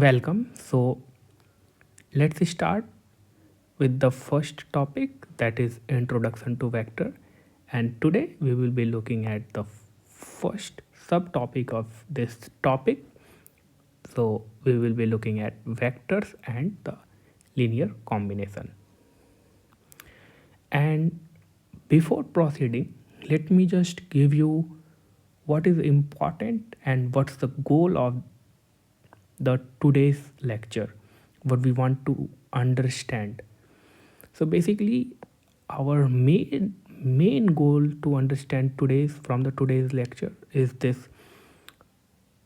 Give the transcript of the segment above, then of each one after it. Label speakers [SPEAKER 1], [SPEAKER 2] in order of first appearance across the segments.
[SPEAKER 1] Welcome. So let's start with the first topic, that is introduction to vector. And today we will be looking at the first subtopic of this topic. So we will be looking at vectors and the linear combination. And before proceeding, let me just give you what is important and what's the goal of the today's lecture, what we want to understand. So basically our main goal to understand today's lecture is this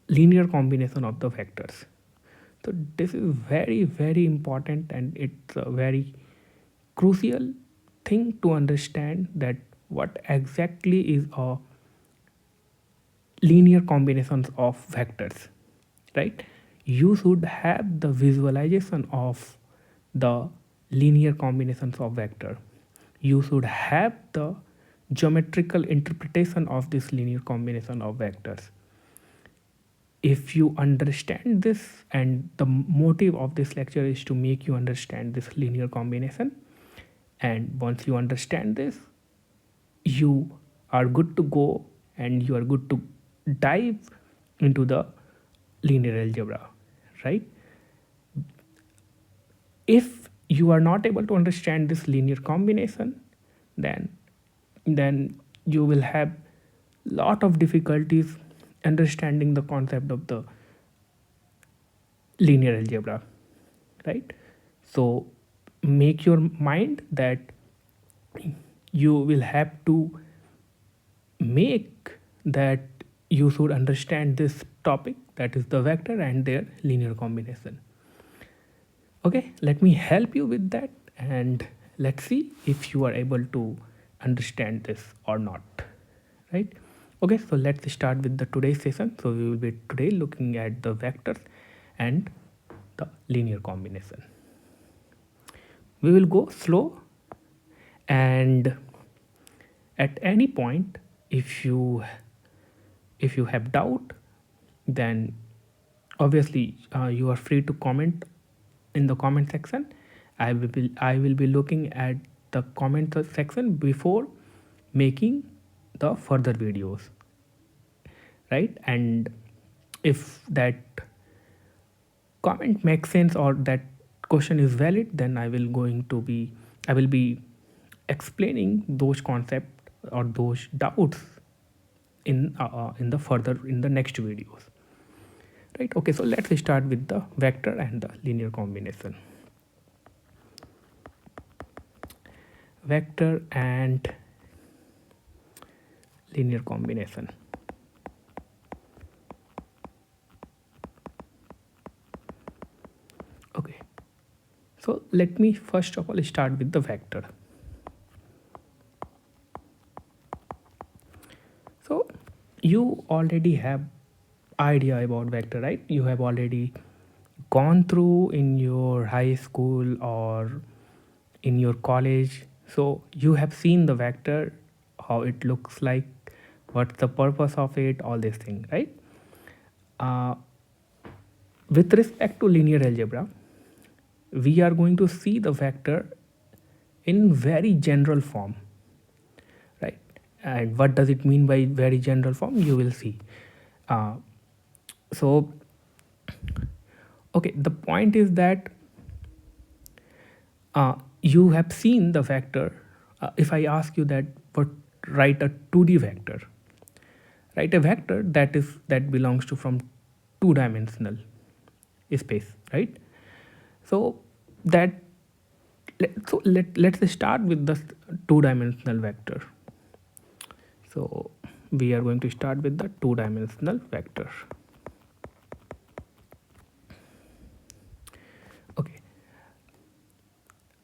[SPEAKER 1] linear combination of the vectors. So this is very important, and it's a very crucial thing to understand, that what exactly is a linear combinations of vectors, right? You should have the visualization of the linear combinations of vector. You should have the geometrical interpretation of this linear combination of vectors. If you understand this, and the motive of this lecture is to make you understand this linear combination, and once you understand this, you are good to go, and you are good to dive into the linear algebra, right? If you are not able to understand this linear combination, then you will have lot of difficulties understanding the concept of the linear algebra, right? So make your mind that you will have to make that you should understand this topic, that is the vector and their linear combination. Okay, let me help you with that, and let's see if you are able to understand this or not, right? Okay, so let's start with the today's session. So we will be today looking at the vectors and the linear combination. We will go slow, and at any point, if you have doubt, then obviously you are free to comment in the comment section. I will be looking at the comment section before making the further videos, right? And if that comment makes sense, or that question is valid, then I will be explaining those concepts or those doubts in the next videos, right? Okay, so let's start with the vector and the linear combination. Vector and linear combination. Okay, so let me first of all start with the vector. So you already have idea about vector, right? You have already gone through in your high school or in your college. So you have seen the vector, how it looks like, what's the purpose of it, all these things, right? With respect to linear algebra, we are going to see the vector in very general form, right? And what does it mean by very general form? You will see. So okay, the point is that you have seen the vector. If I ask you that, but write a 2D vector, write a vector that belongs to from two-dimensional space, right? So that let's start with the two-dimensional vector. So we are going to start with the two-dimensional vector. Okay,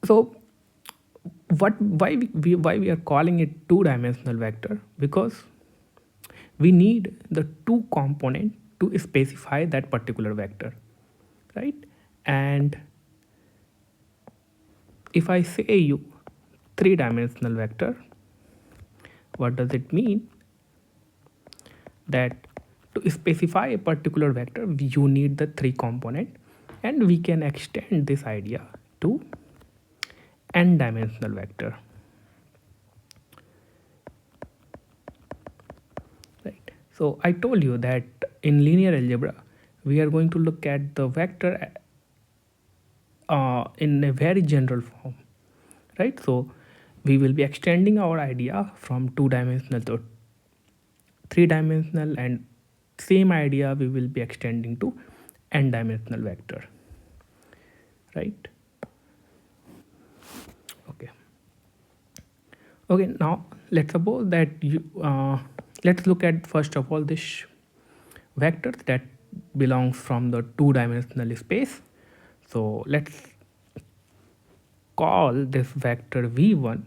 [SPEAKER 1] so why we are calling it two-dimensional vector? Because we need the two component to specify that particular vector, right? And if I say you three-dimensional vector, what does it mean? That to specify a particular vector, you need the three component. And we can extend this idea to n-dimensional vector, right? So I told you that in linear algebra we are going to look at the vector in a very general form, right? So we will be extending our idea from two-dimensional to three-dimensional, and same idea we will be extending to n-dimensional vector, right? Okay. Okay, now let's suppose that let's look at first of all this vector that belongs from the two-dimensional space. So let's call this vector v1.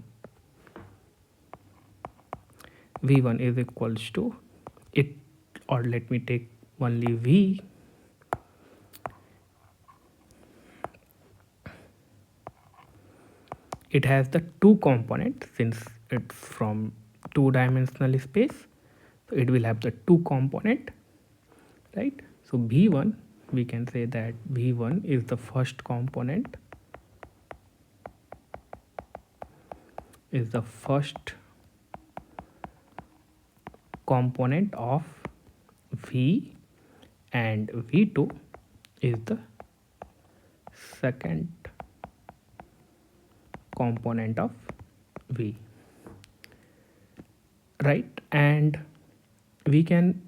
[SPEAKER 1] V1 is equals to it, or let me take only v. It has the two components since it's from two-dimensional space, so it will have the two component, right? So v1, we can say that v1 is the first component, is the first component of v, and v2 is the second component of v, right? And we can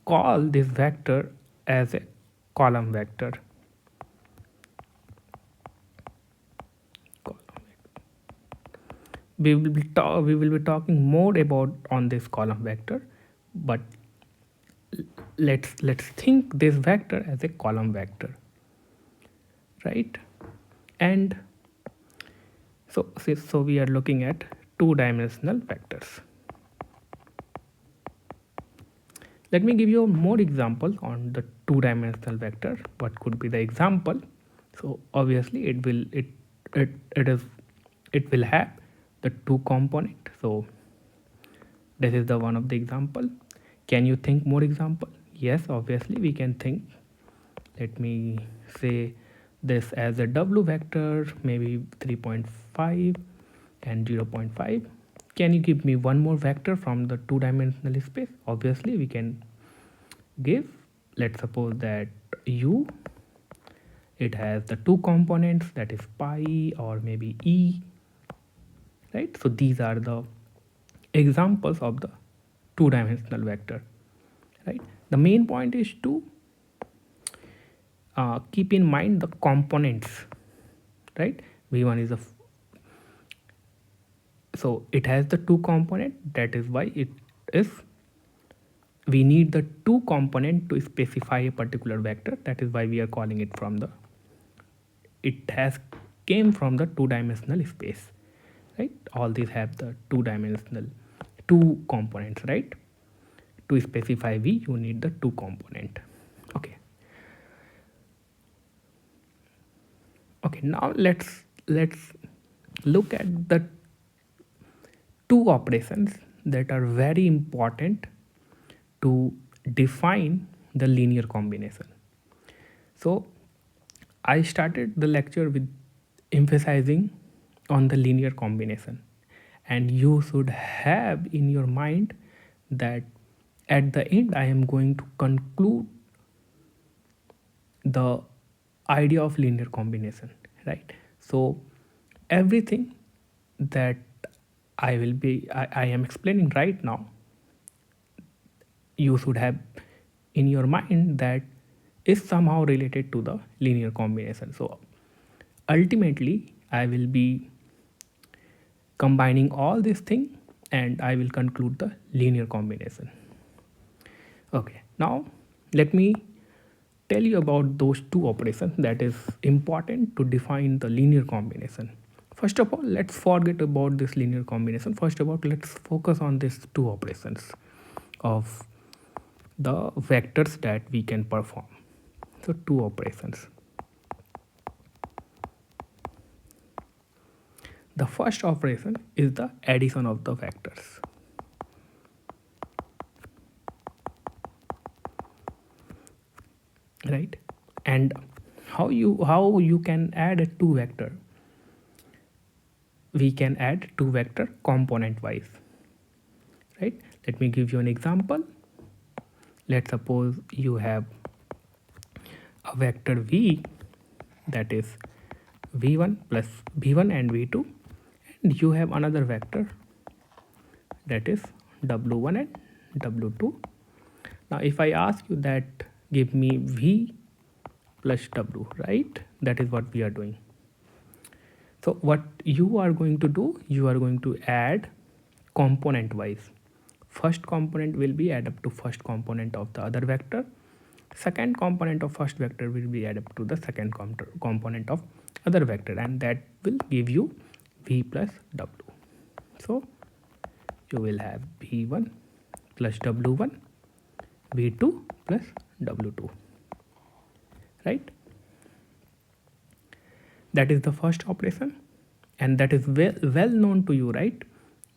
[SPEAKER 1] call this vector as a column vector. We will be talking more about on this column vector, but let's think this vector as a column vector, right? And so we are looking at two-dimensional vectors. Let me give you more example on the two-dimensional vector. What could be the example? So obviously it will have the two component. So this is the one of the example. Can you think more example? Yes, obviously we can think. Let me say this as a w vector, maybe 3.5 and 0.5. Can you give me one more vector from the two-dimensional space? Obviously we can give. Let's suppose that u, it has the two components, that is pi or maybe e, right? So these are the examples of the two-dimensional vector, right? The main point is to keep in mind the components, right? v1 is so it has the two component, that is why it is, we need the two component to specify a particular vector, that is why we are calling it from the, it has came from the two-dimensional space, right? All these have the two-dimensional two components, right? To specify v, you need the two component. Okay. Okay, now let's look at the two operations that are very important to define the linear combination. So I started the lecture with emphasizing on the linear combination, and you should have in your mind that at the end I am going to conclude the idea of linear combination, right? So everything that I am explaining right now, you should have in your mind that is somehow related to the linear combination. So ultimately I will be combining all these things and I will conclude the linear combination. Okay, now let me tell you about those two operations that is important to define the linear combination. First of all, let's forget about this linear combination. First of all, let's focus on these two operations of the vectors that we can perform. So two operations. The first operation is the addition of the vectors. Right? And how you can add a two vector. We can add two vector component wise, right? Let me give you an example. Let's suppose you have a vector v, that is v1 plus v1 and v2, and you have another vector that is w1 and w2. Now if I ask you that give me v plus w, right? That is what we are doing. So what you are going to do, you are going to add component wise. First component will be add up to first component of the other vector. Second component of first vector will be add up to the second component of other vector, and that will give you v plus w. So you will have v1 plus w1, v2 plus w2, right? That is the first operation, and that is well known to you, right?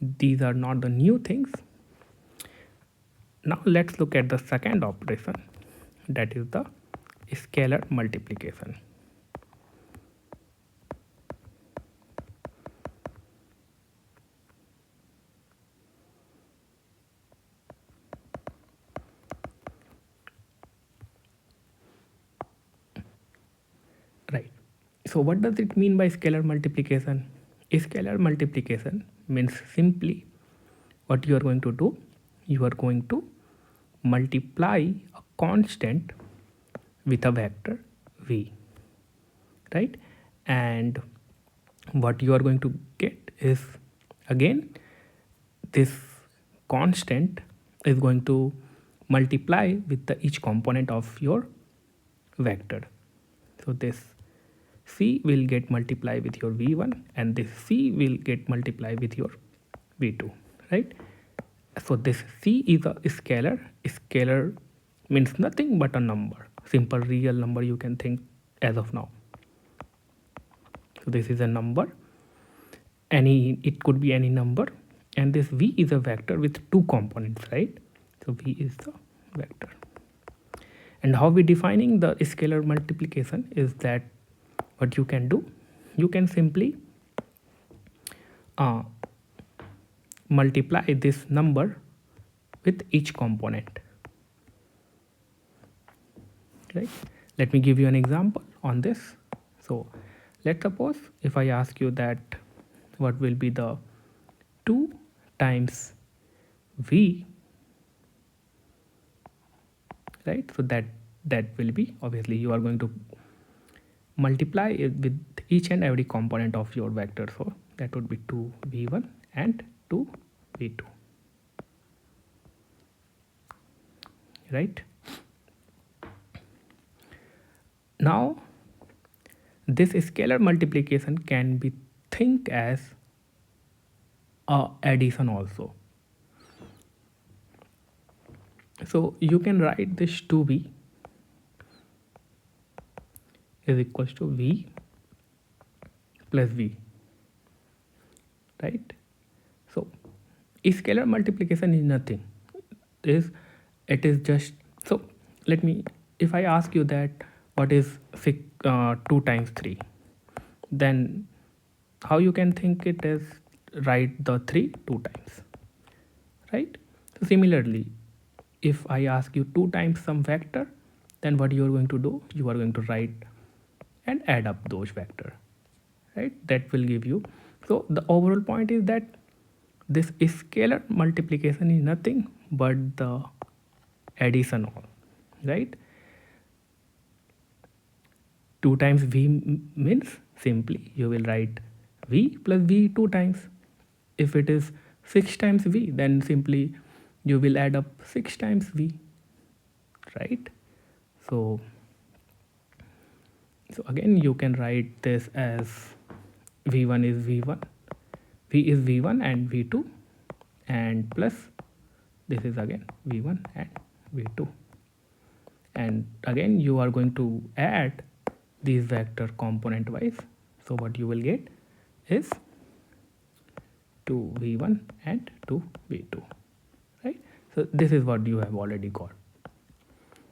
[SPEAKER 1] These are not the new things. Now let's look at the second operation, that is the scalar multiplication. Right. So what does it mean by scalar multiplication? Scalar multiplication means simply what you are going to do, you are going to multiply a constant with a vector v, right? And what you are going to get is, again, this constant is going to multiply with the each component of your vector. So this c will get multiplied with your v1, and this c will get multiplied with your v2, right? So this c is a scalar. Scalar means nothing but a number, simple real number you can think as of now. So this is a number, it could be any number, and this v is a vector with two components, right? So v is the vector. And how we defining the scalar multiplication is that what you can do, you can simply multiply this number with each component, right? Let me give you an example on this. So let's suppose if I ask you that what will be the 2 times v, right? So that will be, obviously you are going to multiply it with each and every component of your vector. So that would be 2v1 and 2v2, right? Now this scalar multiplication can be think as a addition also. So you can write this 2v is equals to v plus v, right? So scalar multiplication is nothing, it is just, so let me, if I ask you that what is 2 times 3, then how you can think it is write the 3 2 times, right? So similarly, if I ask you 2 times some vector, then what you are going to do, you are going to write and add up those vector, right? That will give you. So the overall point is that this scalar multiplication is nothing but the addition, right? 2 times v means simply you will write v plus v 2 times. If it is 6 times v, then simply you will add up 6 times v, right? So again you can write this as v1 is v1, v is v1 and v2, and plus this is again v1 and v2, and again you are going to add these vector component wise. So what you will get is 2v1 and 2v2, right? So this is what you have already got.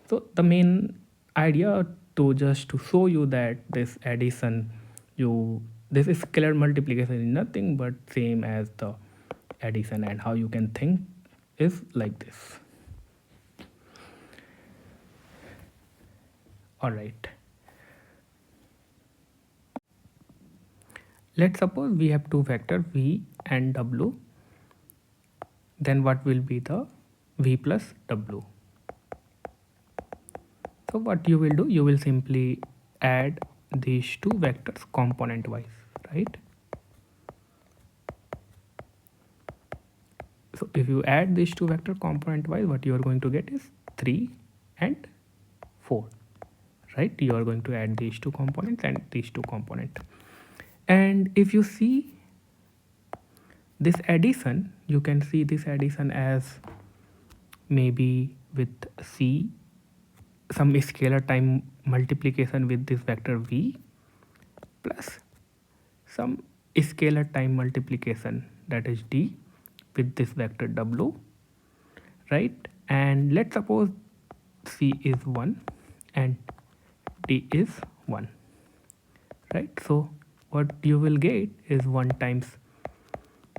[SPEAKER 1] So the main idea just to show you that this addition, this is scalar multiplication is nothing but same as the addition, and how you can think is like this. All right, let's suppose we have two vector v and w. Then what will be the v plus w? So what you will do, you will simply add these two vectors component wise, right? So if you add these two vector component wise, what you are going to get is 3 and 4, right? You are going to add these two components and these two components. And if you see this addition, you can see this addition as maybe with c, some scalar time multiplication with this vector v plus some scalar time multiplication, that is d, with this vector w, right? And let's suppose c is 1 and d is 1, right? So what you will get is 1 times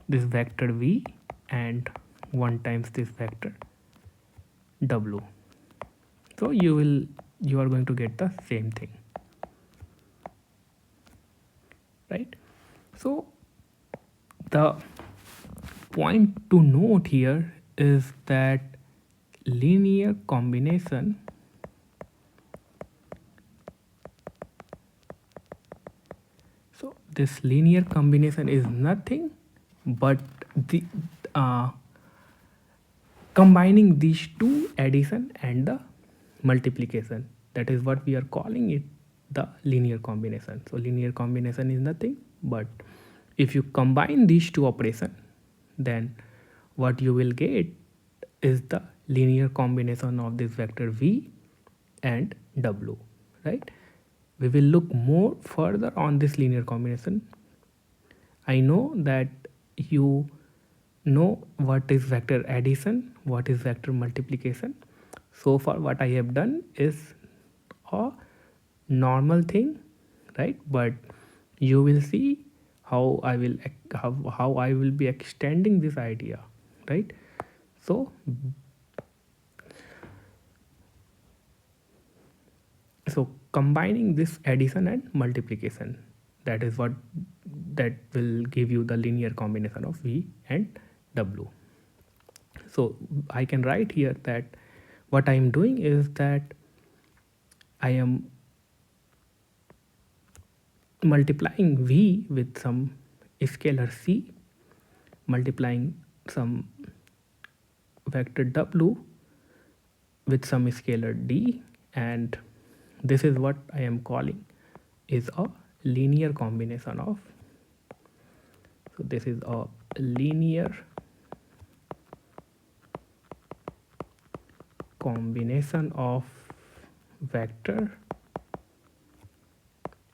[SPEAKER 1] this vector v and 1 times this vector w. So you are going to get the same thing, right? So the point to note here is that linear combination this linear combination is nothing but the combining these two addition and the multiplication. That is what we are calling it, the linear combination. So linear combination is nothing but if you combine these two operations, then what you will get is the linear combination of this vector v and w, right? We will look more further on this linear combination. I know that you know what is vector addition, what is vector multiplication. So far what I have done is a normal thing, right? But you will see how I will be extending this idea, right? So combining this addition and multiplication, that is what that will give you the linear combination of v and w. So I can write here that what I am doing is that I am multiplying v with some scalar c, multiplying some vector w with some scalar d, and this is what I am calling is a linear combination of, so this is a linear combination of vector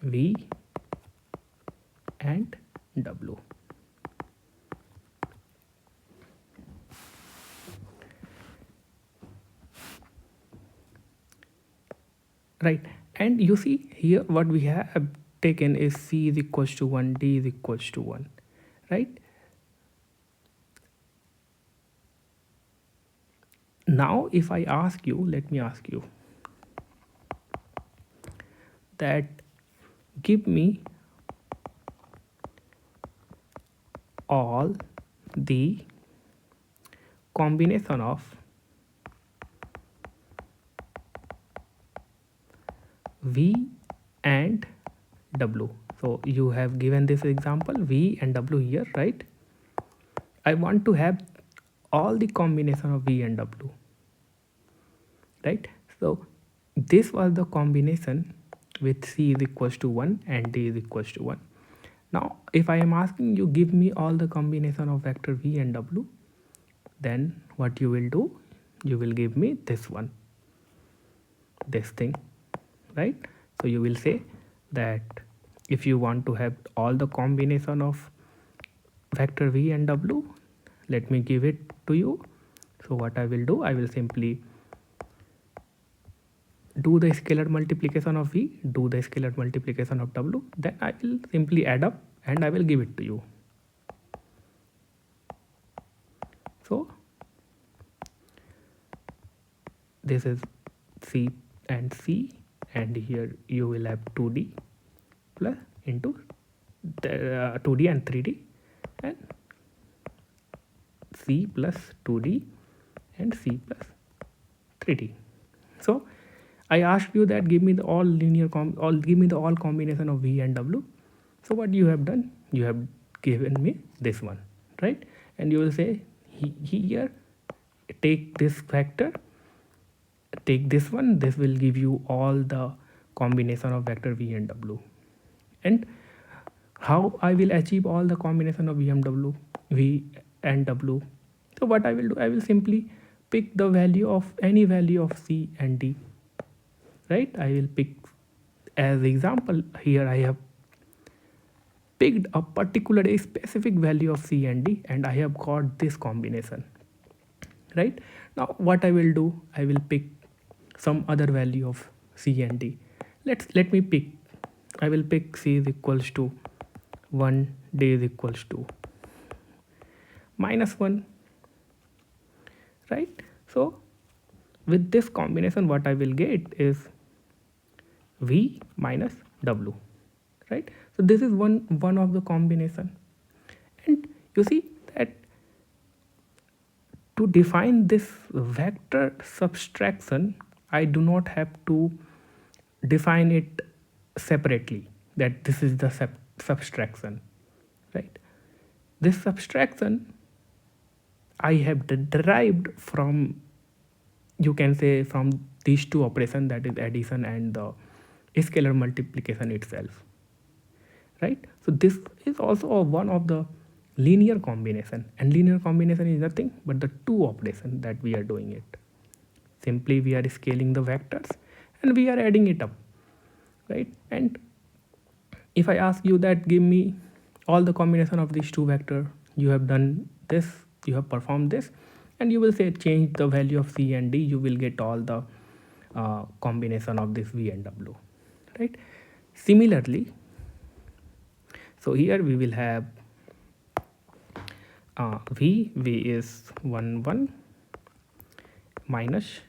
[SPEAKER 1] v and w. Right, and you see here what we have taken is c is equals to 1, d is equals to 1, right? Now if I ask you, let me ask you that give me all the combination of v and w. So you have given this example v and w here, right? I want to have all the combination of v and w, right? So this was the combination with c is equals to 1 and d is equals to 1. Now if I am asking you give me all the combination of vector v and w, then what you will do, you will give me this one, this thing, right? So you will say that if you want to have all the combination of vector v and w, let me give it to you. So what I will do, I will simply do the scalar multiplication of v, do the scalar multiplication of w, then I will simply add up and I will give it to you. So this is c and c, and here you will have 2d plus into the 2d and 3d, and c plus 2d and c plus 3d. So I asked you that give me the all linear give me the all combination of v and w. So what you have done, you have given me this one, right? And you will say here take this vector, take this one, this will give you all the combination of vector v and w. And how I will achieve all the combination of v and w? So what I will do, I will simply pick the value of any value of c and d, right? I will pick as example here I have picked a particular a specific value of c and d, and I have got this combination, right? Now what I will do, I will pick some other value of c and d. Let me pick, I will pick c is equals to 1, d is equals to -1, right? So with this combination what I will get is v minus w, right? So this is one of the combination. And you see that to define this vector subtraction, I do not have to define it separately, that this is the subtraction, right? This subtraction I have derived from, you can say, from these two operations, that is addition and the scalar multiplication itself, right? So this is also one of the linear combination, and linear combination is nothing but the two operations that we are doing it. Simply we are scaling the vectors and we are adding it up, right? And if I ask you that give me all the combination of these two vectors, you have done this, you have performed this, and you will say change the value of c and d, you will get all the combination of this v and w, right? Similarly, so here we will have v is 1 1 minus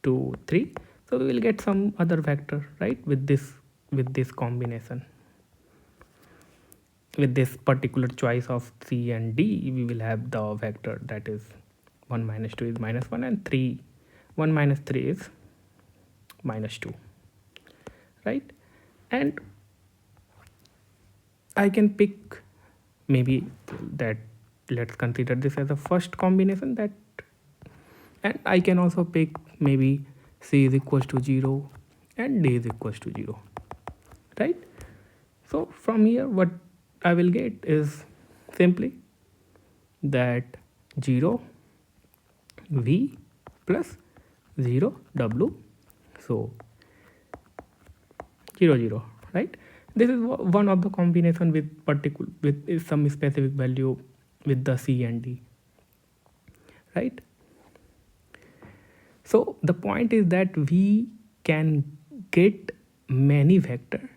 [SPEAKER 1] 2 3, so we will get some other vector, right? With this combination, with this particular choice of c and d, we will have the vector that is 1 minus 2 is -1, and 1 minus 3 is -2, right? And I can pick maybe that, let's consider this as a first combination, that, and I can also pick maybe c is equals to 0 and d is equals to 0, right? So from here what I will get is simply that 0 v plus 0 w, so 0 0, right? This is one of the combination with some specific value with the c and d, right? So the point is that we can get many vector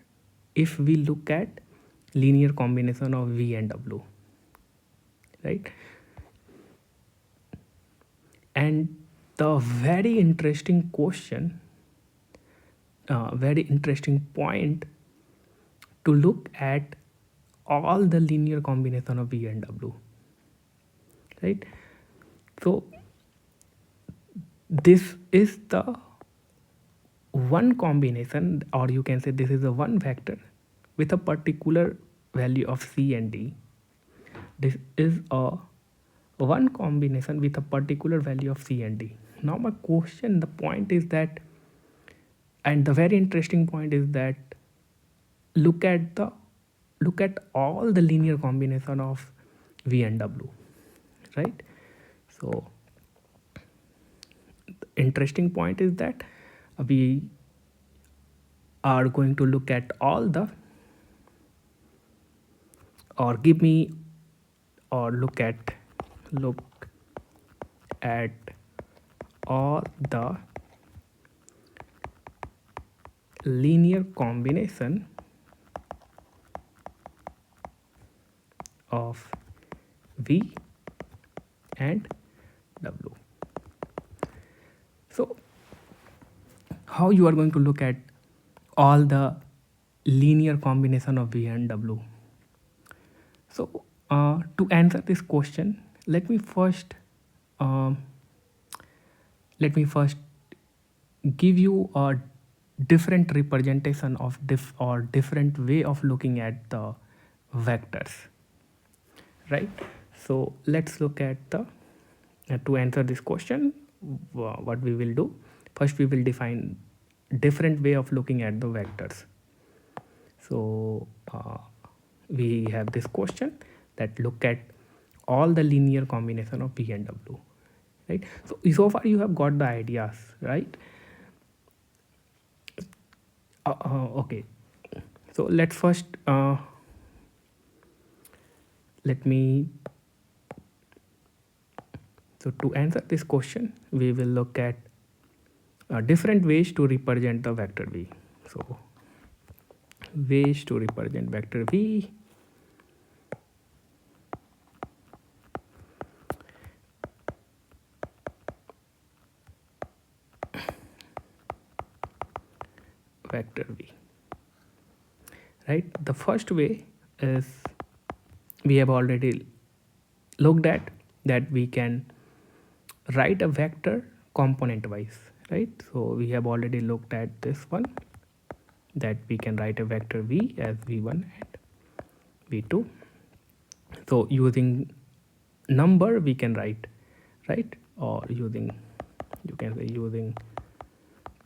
[SPEAKER 1] if we look at linear combination of v and w, right? And the very interesting question, very interesting point to look at all the linear combination of v and w, right? So this is the one combination, or you can say this is a one vector with a particular value of c and d. This is a one combination with a particular value of c and d. Now my question, the point is that, and the very interesting point is that, look at all the linear combination of v and w, right? So the interesting point is that we are going to look at all the, or give me, or look at all the linear combination of V and W. So how you are going to look at all the linear combination of V and W? So to answer this question, let me first um, give you a different representation of different way of looking at the vectors, right? So let's look at the to answer this question, what we will do first, we will define different way of looking at the vectors. So we have this question that look at all the linear combination of V and W, right? So far you have got the ideas, right? Okay, so let's first let me so to answer this question, we will look at different ways to represent the vector V. So ways to represent vector V. Vector V, right? The first way is we have already looked at that we can write a vector component wise, right? So we have already looked at this one, that we can write a vector V as V1 and V2. So using number we can write, right? Or using, you can say using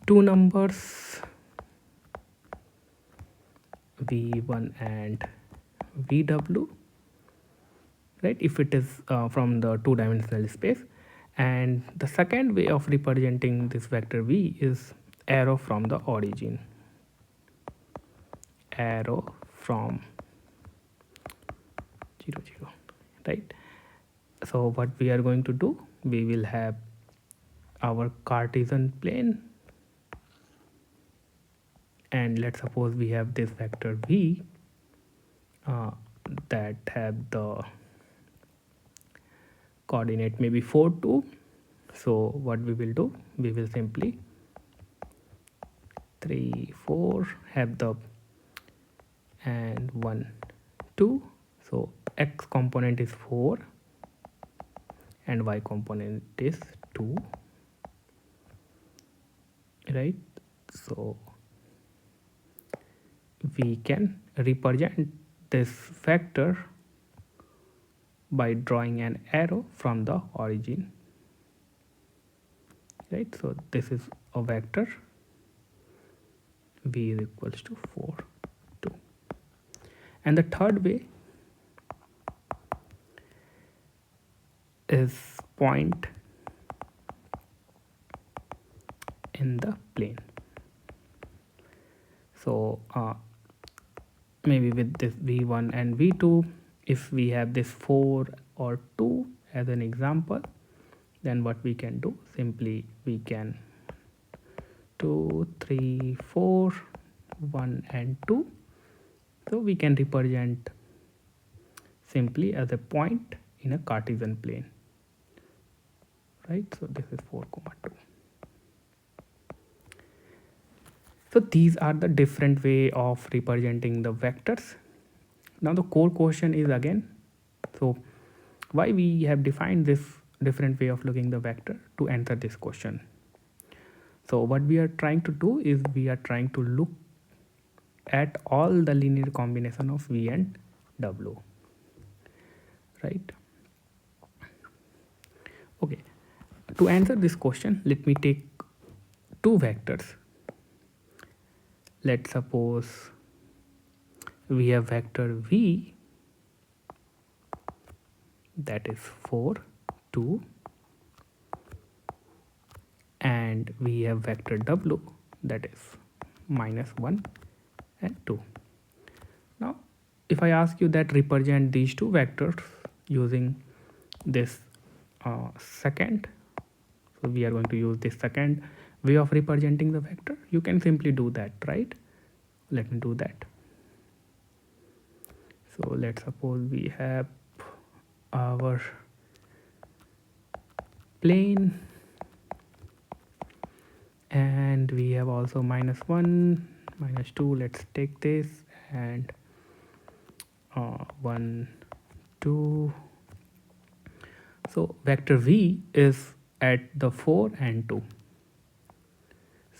[SPEAKER 1] two numbers V1 and VW, right? If it is from the two-dimensional space. And the second way of representing this vector V is arrow from the origin. Arrow from 0, 0, right? So what we are going to do, we will have our Cartesian plane, and let's suppose we have this vector V that have the coordinate maybe 4, 2. So what we will do, we will simply 3, 4 have the and 1, 2. So x component is 4 and y component is 2, right? So we can represent this vector by drawing an arrow from the origin, right? So this is a vector V is equals to 4, 2. And the third way is point in the plane. So maybe with this V1 and V2, if we have this 4 or 2 as an example, then what we can do, simply we can 2, 3, 4, 1 and 2. So we can represent simply as a point in a Cartesian plane, right? So this is 4, 2. So these are the different way of representing the vectors. Now the core question is again, so why we have defined this different way of looking the vector to answer this question. So what we are trying to do is we are trying to look at all the linear combination of V and W, right? Okay, to answer this question, let me take two vectors. Let's suppose we have vector V that is 4, 2, and we have vector W that is -1 and 2. Now if I ask you that represent these two vectors using this second, so we are going to use this second way of representing the vector, you can simply do that, right? Let me do that. So let's suppose we have our plane, and we have also -1, -2. Let's take this, and 1, 2. So vector v is at the 4 and 2.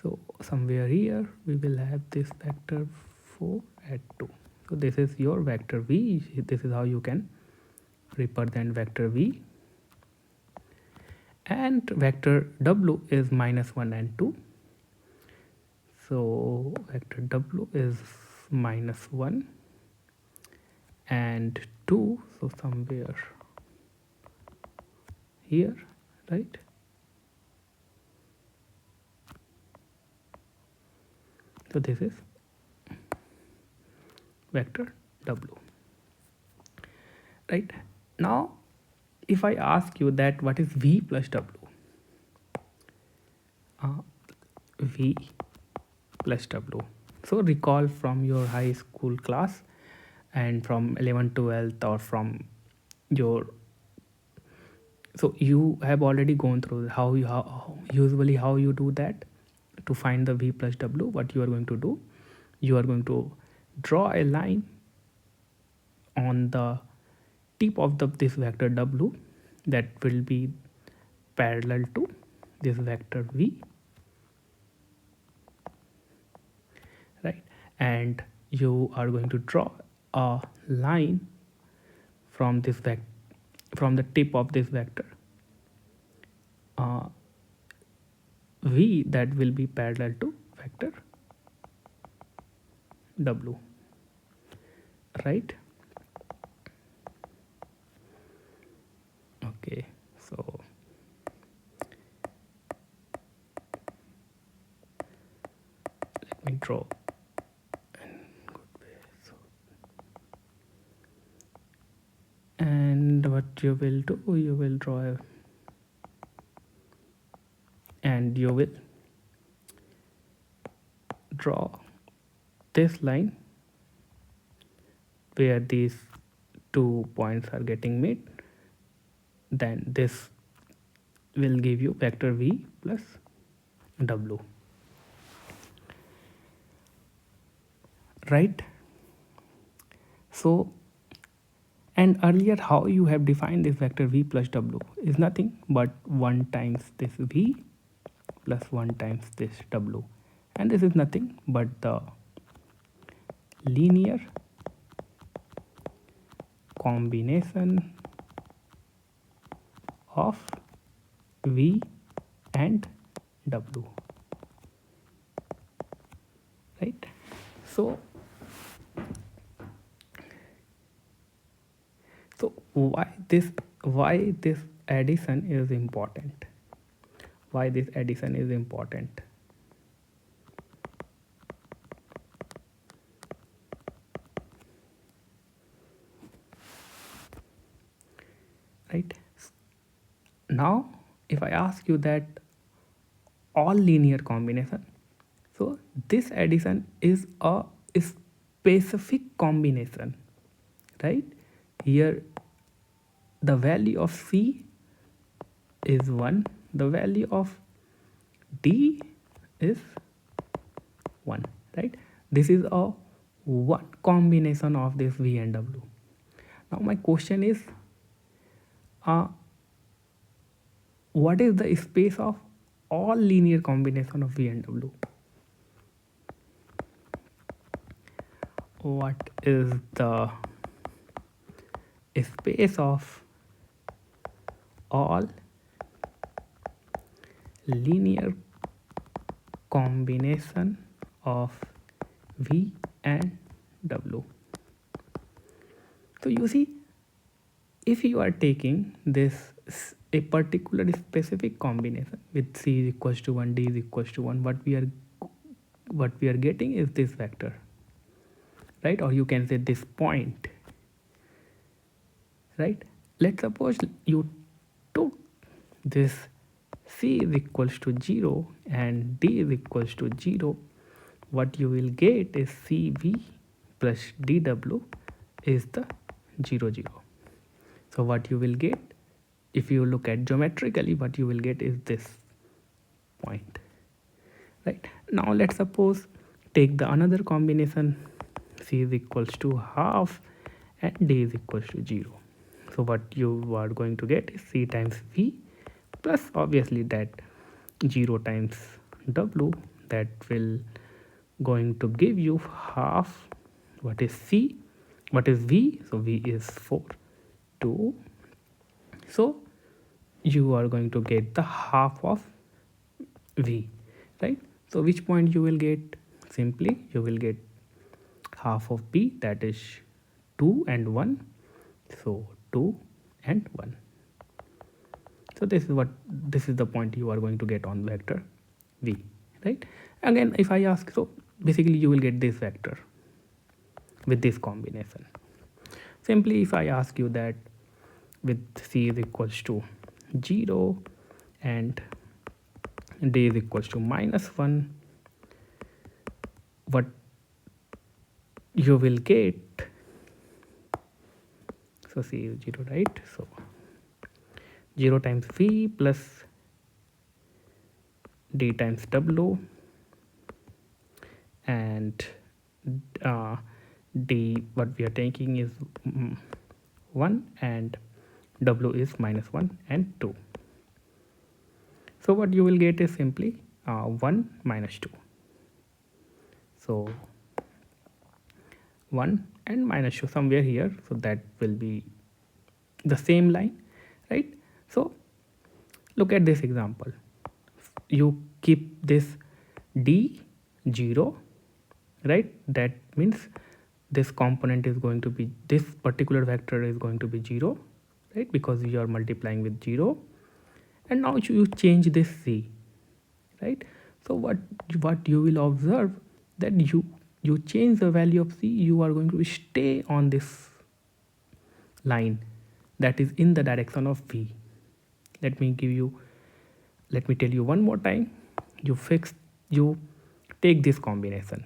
[SPEAKER 1] So somewhere here we will have this vector 4 at 2. So this is your vector v. This is how you can represent vector v. And vector w is -1 and 2. So vector w is -1 and 2. So somewhere here, right? So this is vector w, right? Now if I ask you that what is v plus w, v plus w, so recall from your high school class and from 11th 12th, or from your, so you have already gone through how usually how you do that to find the v plus w. What you are going to do, you are going to draw a line on the tip of this vector w that will be parallel to this vector v, right? And you are going to draw a line from this from the tip of this vector v that will be parallel to vector w, right? Okay, so let me draw in good way. So, and what you will do, you will draw and you will draw this line where these 2 points are getting met. Then this will give you vector v plus w, right? So, and earlier how you have defined this vector v plus w is nothing but 1 times this v plus 1 times this w, and this is nothing but the linear combination of v and w, right? So why this addition is important, why this addition is important? Right? Now if I ask you that all linear combination, so this addition is a specific combination, right? Here the value of c is 1, the value of d is 1, right? This is a one combination of this v and w. Now my question is, what is the space of all linear combination of v and w? What is the space of all linear combination of v and w? So you see, if you are taking this a particular specific combination with c is equals to 1, d is equals to 1, what we are getting is this vector, right? Or you can say this point, right? Let's suppose you took this c is equals to 0 and d is equals to 0, what you will get is cv plus dw is the 0 0. So what you will get, if you look at geometrically, what you will get is this point, right? Now let's suppose take the another combination, c is equals to half and d is equals to 0. So what you are going to get is c times v plus obviously that 0 times w, that will going to give you half what is c, what is v, so v is 4 2, so you are going to get the half of v, right? So which point you will get? Simply you will get half of b, that is 2 and 1, so 2 and 1. So this is the point you are going to get on vector v, right? Again, if I ask, so basically you will get this vector with this combination. Simply if I ask you that with c is equals to 0 and d is equals to -1, what you will get, so c is 0, right? So 0 times v plus d times w, and d what we are taking is 1 and w is -1 and 2. So what you will get is simply 1 minus 2. So 1 and minus 2 somewhere here, so that will be the same line, right? So look at this example. You keep this d 0, right? That means this component is going to be, this particular vector is going to be 0, right? Because you are multiplying with 0. And now you change this c, right? So what you will observe, that you change the value of c, you are going to stay on this line that is in the direction of v. Let me tell you one more time. You take this combination,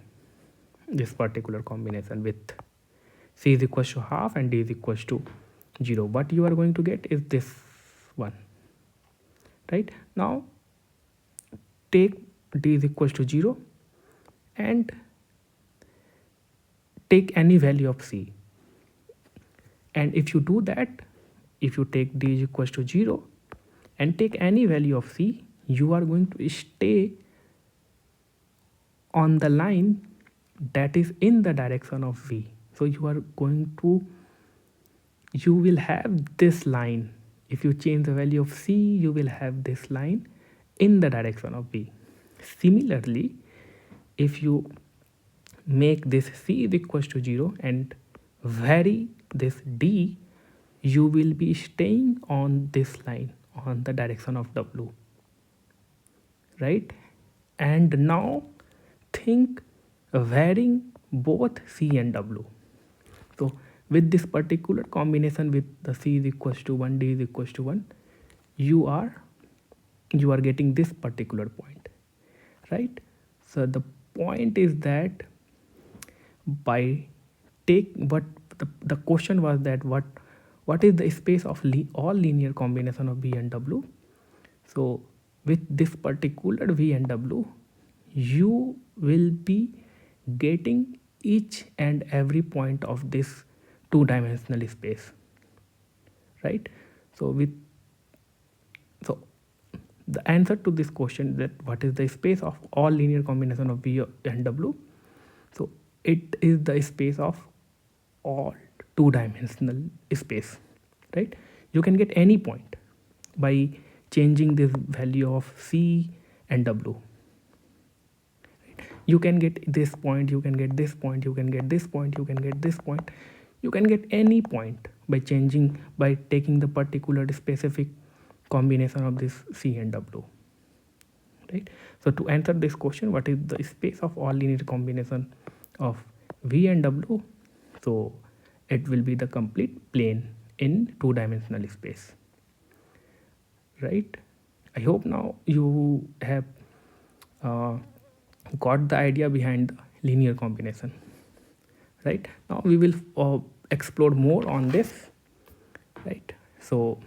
[SPEAKER 1] this particular combination with c is equals to half and d is equals to 0. What you are going to get is this one, right? Now take d is equals to 0 and take any value of c, and if you do that, if you take d is equals to 0 and take any value of c, you are going to stay on the line that is in the direction of v. So you will have this line. If you change the value of c, you will have this line in the direction of v. Similarly, if you make this c is equals to 0 and vary this d, you will be staying on this line on the direction of w, right? And now think varying both c and w. So with this particular combination, with the c is equals to 1, d is equals to 1, you are getting this particular point, right? So the point is that by what the question was that what is the space of all linear combination of v and w. So with this particular v and w, you will be getting each and every point of this two-dimensional space, right? So the answer to this question, that what is the space of all linear combination of v and w, so it is the space of all two-dimensional space, right? You can get any point by changing this value of c and w. You can get this point, you can get this point, you can get this point, you can get this point, you can get any point by taking the particular specific combination of this c and w, right? So to answer this question, what is the space of all linear combination of v and w, so it will be the complete plane in two-dimensional space, right? I hope now you have got the idea behind the linear combination. Right, now we will explore more on this. Right, so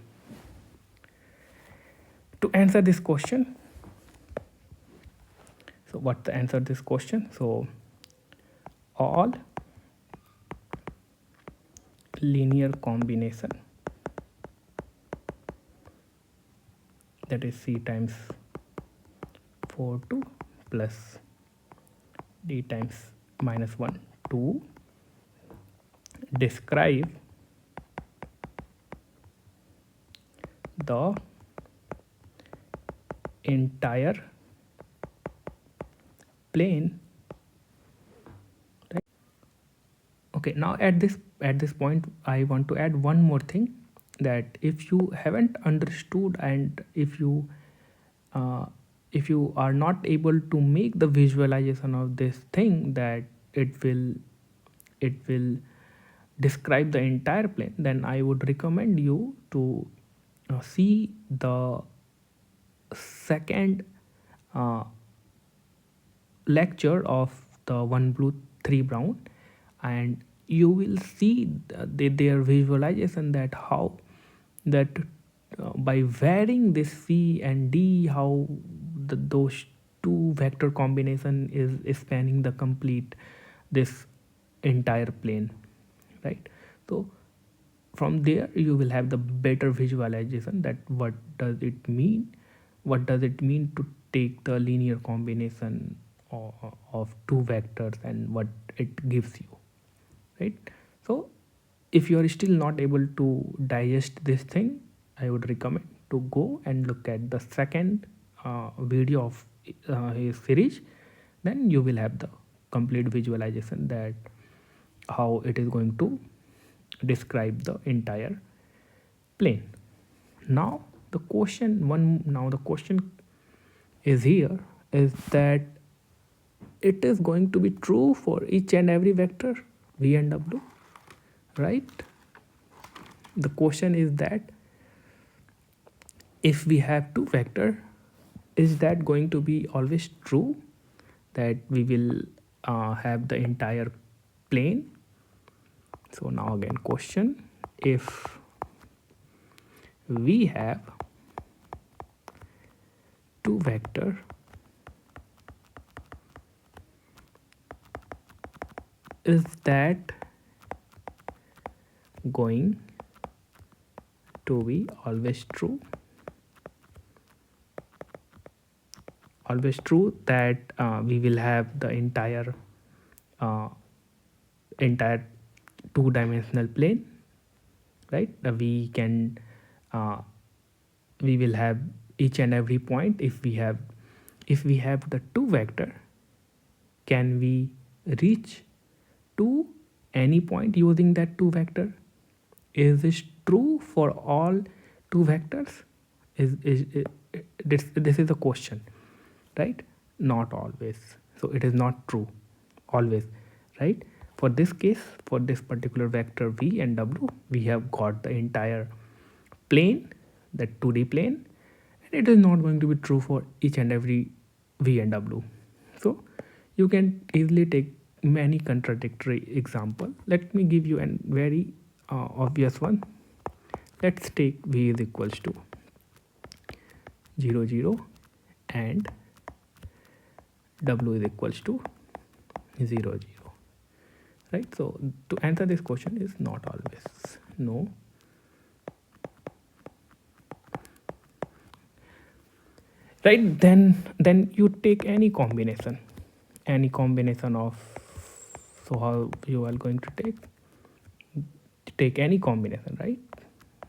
[SPEAKER 1] to answer this question, so what the answer this question? So all linear combination, that is c times 4 2 plus d times minus 1 to describe the entire plane. Right, okay, now at this point I want to add one more thing, that if you haven't understood and if you are not able to make the visualization of this thing, that it will describe the entire plane, then I would recommend you to see the second uh, lecture of the one blue three brown, and you will see their visualization, that how that by varying this c and d, how those two vector combination is spanning the complete this entire plane. Right, so from there you will have the better visualization, that what does it mean to take the linear combination of two vectors and what it gives you. Right, so if you are still not able to digest this thing, I would recommend to go and look at the second video of his series. Then you will have the complete visualization, that how it is going to describe the entire plane. Now the question is here, is that it is going to be true for each and every vector v and w. Right, the question is that if we have two vector, is that going to be always true, that we will have the entire plane? So now again question, if we have two vector, is that going to be always true? Always true that we will have the entire two-dimensional plane. Right, we will have each and every point. If we have the two vector, can we reach to any point using that two vector? Is this true for all two vectors? This is a question. Right, not always. So it is not true always. Right, for this case, for this particular vector v and w, we have got the entire plane, that 2D plane, and it is not going to be true for each and every v and w. So you can easily take many contradictory example. Let me give you a very obvious one. Let's take v is equals to 0 0 and w is equals to 0 0. Right, so to answer this question is not always, no. Right, then you take any combination of, so how you are going to take any combination, right?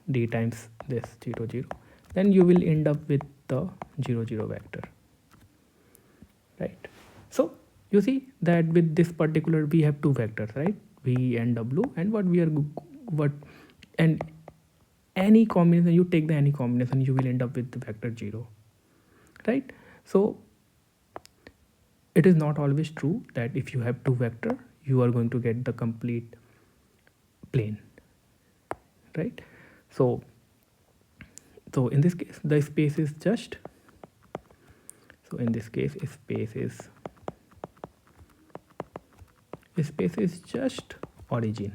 [SPEAKER 1] D times this 0 0, then you will end up with the 0 0 vector. Right, so you see that with this particular we have two vectors, right, v and w, and and any combination you take, any combination you will end up with the vector 0. Right, so it is not always true that if you have two vector you are going to get the complete plane. Right, so So in this case the space is just, so in this case space is just origin,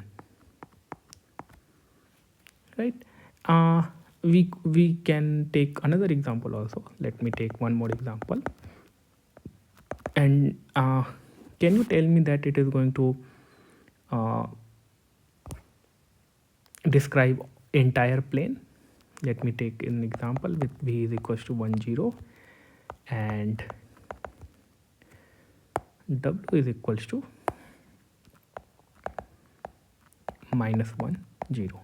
[SPEAKER 1] right? We can take another example also. Let me take one more example. And can you tell me that it is going to uh, describe entire plane? Let me take an example with v is equals to 1 0 and w is equals to -1 0,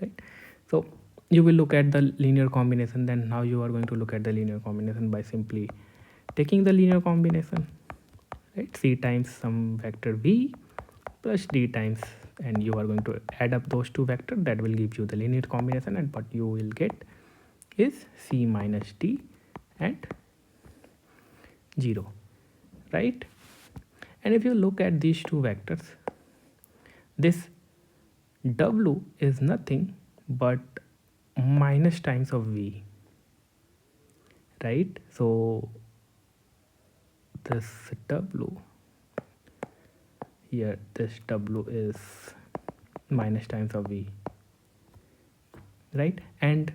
[SPEAKER 1] right? So you will look at the linear combination. Then now you are going to look at the linear combination by simply taking the linear combination, right? C times some vector v plus d times, and you are going to add up those two vectors. That will give you the linear combination, and what you will get is c minus d and 0, right? And if you look at these two vectors, this w is nothing but minus times of v, right? So this w here, this w is minus times of v, right? And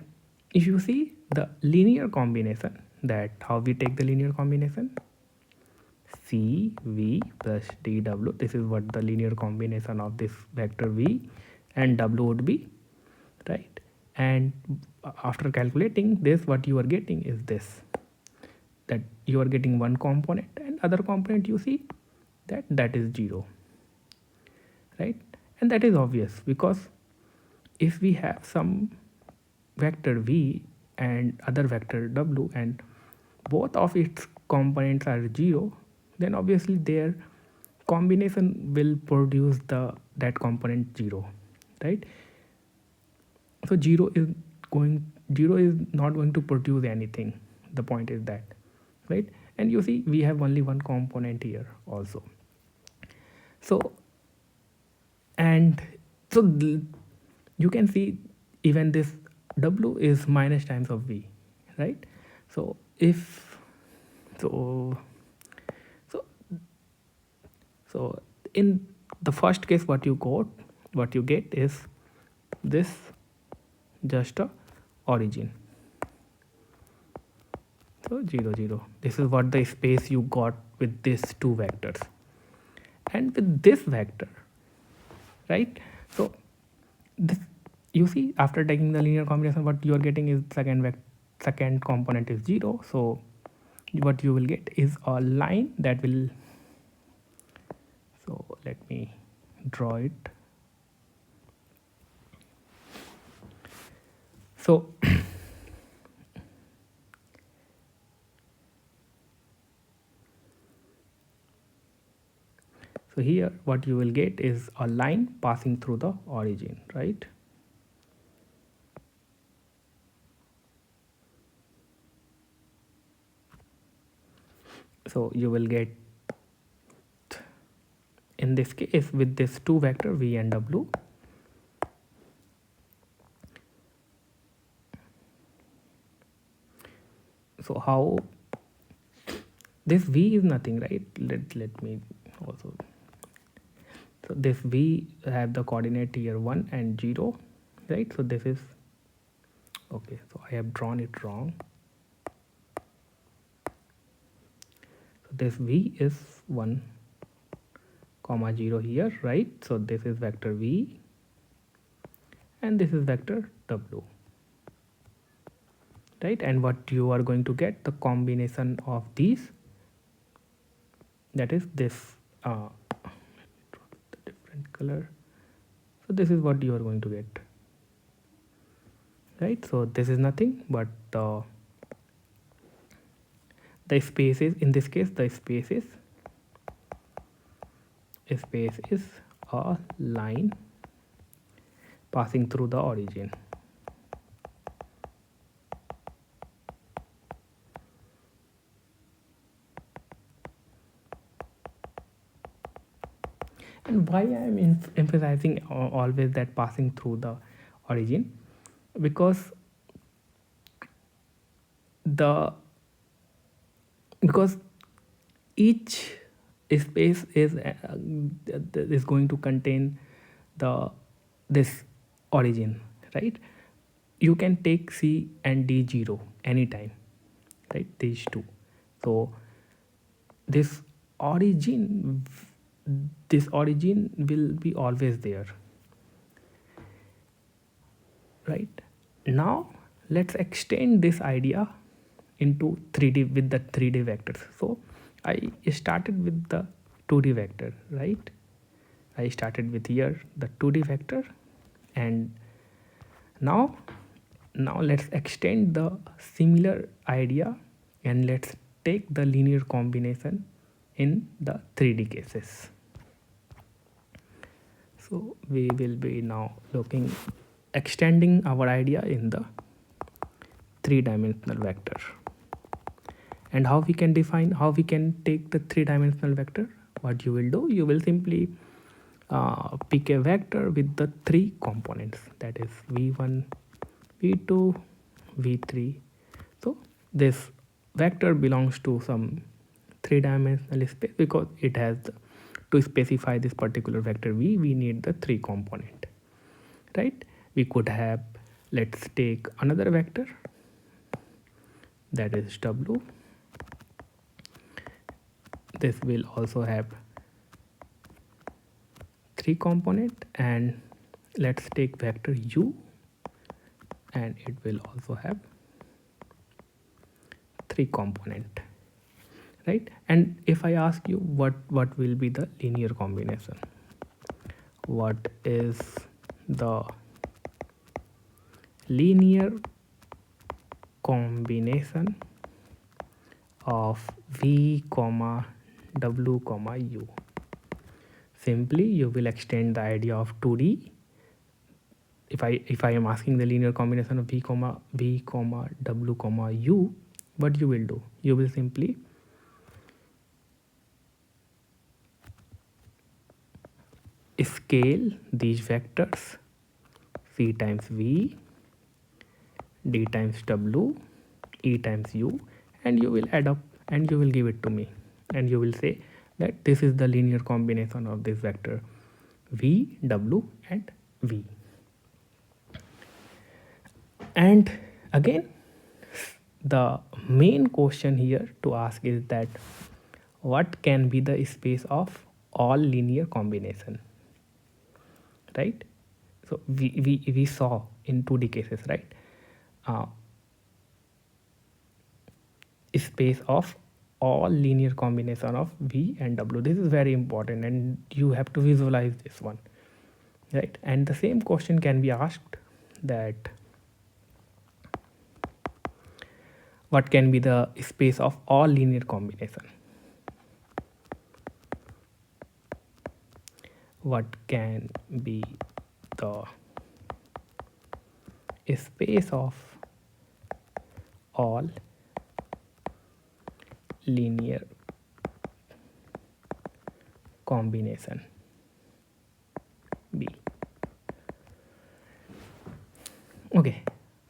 [SPEAKER 1] if you see the linear combination, that how we take the linear combination, c v plus dw, this is what the linear combination of this vector v and w would be, right? And after calculating this, what you are getting is this, that you are getting one component and other component you see that is 0, right? And that is obvious, because if we have some vector v and other vector w and both of its components are 0, then obviously their combination will produce that component 0, right? So 0 is not going to produce anything. The point is that, right? And you see we have only one component here also. So and so you can see even this w is minus times of v, right? So if so so so in the first case, what you get is this just a origin, so 0 0. This is what the space you got with these two vectors. And with this vector, right? So this, you see after taking the linear combination, what you are getting is second component is 0. So what you will get is a line that will, so let me draw it. So so here what you will get is a line passing through the origin, right? So you will get, in this case with this two vector v and w, so how this v is nothing, right? Let me also, so this v have the coordinate here 1 and 0, right? So this is okay, so I have drawn it wrong. So this v is 1 comma 0 here, right? So this is vector v and this is vector w, right? And what you are going to get, the combination of these, that is this the different color. So this is what you are going to get, right? So this is nothing but the space is, in this case the space is a line passing through the origin. And why I am emphasizing always that passing through the origin, because the because each space is going to contain the this origin, right? You can take C and D 0 anytime, right? These two. So this origin this origin will be always there, right? Now let's extend this idea into 3D with the 3D vectors. So I started with the 2D vector, right? I started with here the 2D vector, and now let's extend the similar idea and let's take the linear combination in the 3D cases. So we will be now looking extending our idea in the three-dimensional vector. And how we can define, how we can take the three-dimensional vector? What you will do, you will simply pick a vector with the three components, that is v1, v2, v3. So this vector belongs to some three-dimensional space because it has to specify this particular vector v, we need the three component, right? We could have, let's take another vector, that is w. This will also have three component, and let's take vector u, and it will also have three component, right? And if I ask you what will be the linear combination, what is the linear combination of v comma w comma u? Simply you will extend the idea of 2D. If I am asking the linear combination of v comma w comma u, what you will do, you will simply scale these vectors c times v, d times w, e times u, and you will add up and you will give it to me, and you will say that this is the linear combination of this vector v, w and v. And again, the main question here to ask is that what can be the space of all linear combination, right? So we saw in 2D cases, right? Space of all linear combination of v and w. This is very important and you have to visualize this one, right? And the same question can be asked that what can be the space of all linear combination? What can be the space of all linear combination B? Okay,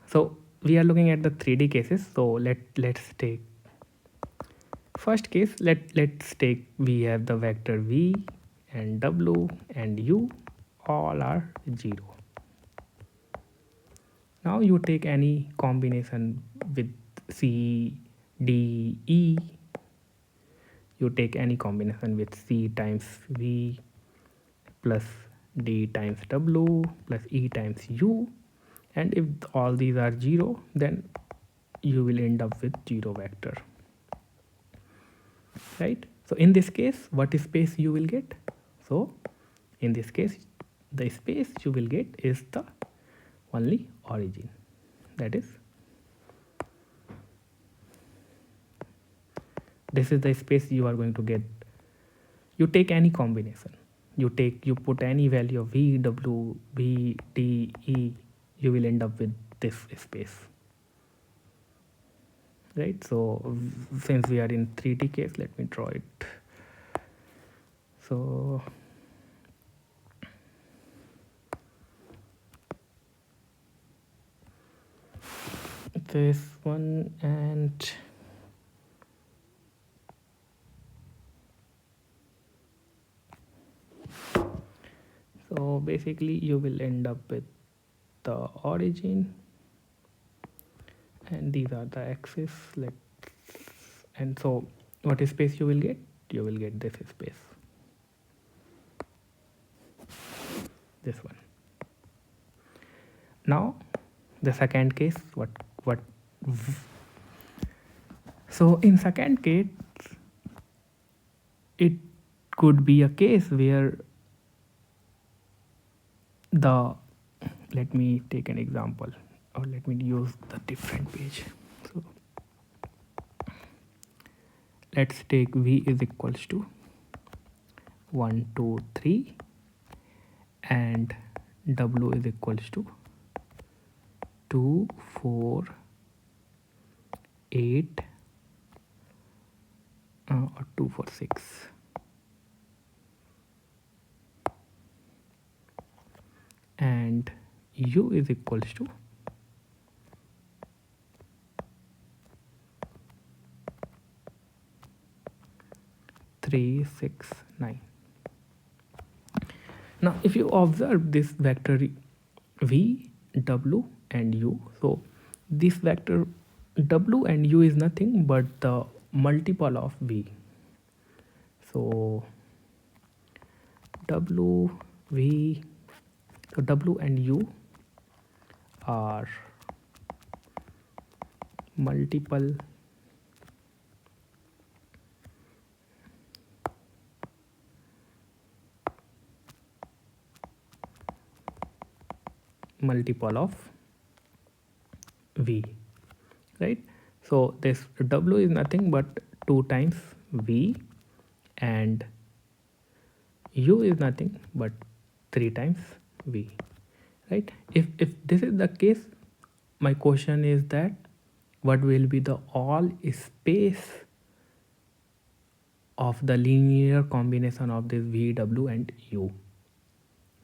[SPEAKER 1] so we are looking at the 3D cases. So let's take first case. Let's take, we have the vector v and w and u all are 0. Now you take any combination with c, d, e. You take any combination with c times v plus d times w plus e times u, and if all these are 0, then you will end up with 0 vector, right? So in this case, what space you will get? So in this case, the space you will get is the only origin, that is, this is the space you are going to get. You take any combination, you put any value of v, w, b, d, e, you will end up with this space, right? So since we are in 3D case, let me draw it. So this one, and so basically you will end up with the origin, and these are the axes. And so what space you will get? You will get this space, this one. Now the second case, what so in second case, it could be a case where the, let me take an example, or let me use the different page. So let's take v is equals to 1 2 3 and w is equals to 2 4 8 or 2 4 6. And u is equals to 3 6 9. Now if you observe this vector v, w and u, so this vector w and u is nothing but the multiple of v. So w v, so w and u are multiple of v, right? So this w is nothing but 2 times v, and u is nothing but 3 times v, right? If this is the case, my question is that what will be the all space of the linear combination of this v, w and u,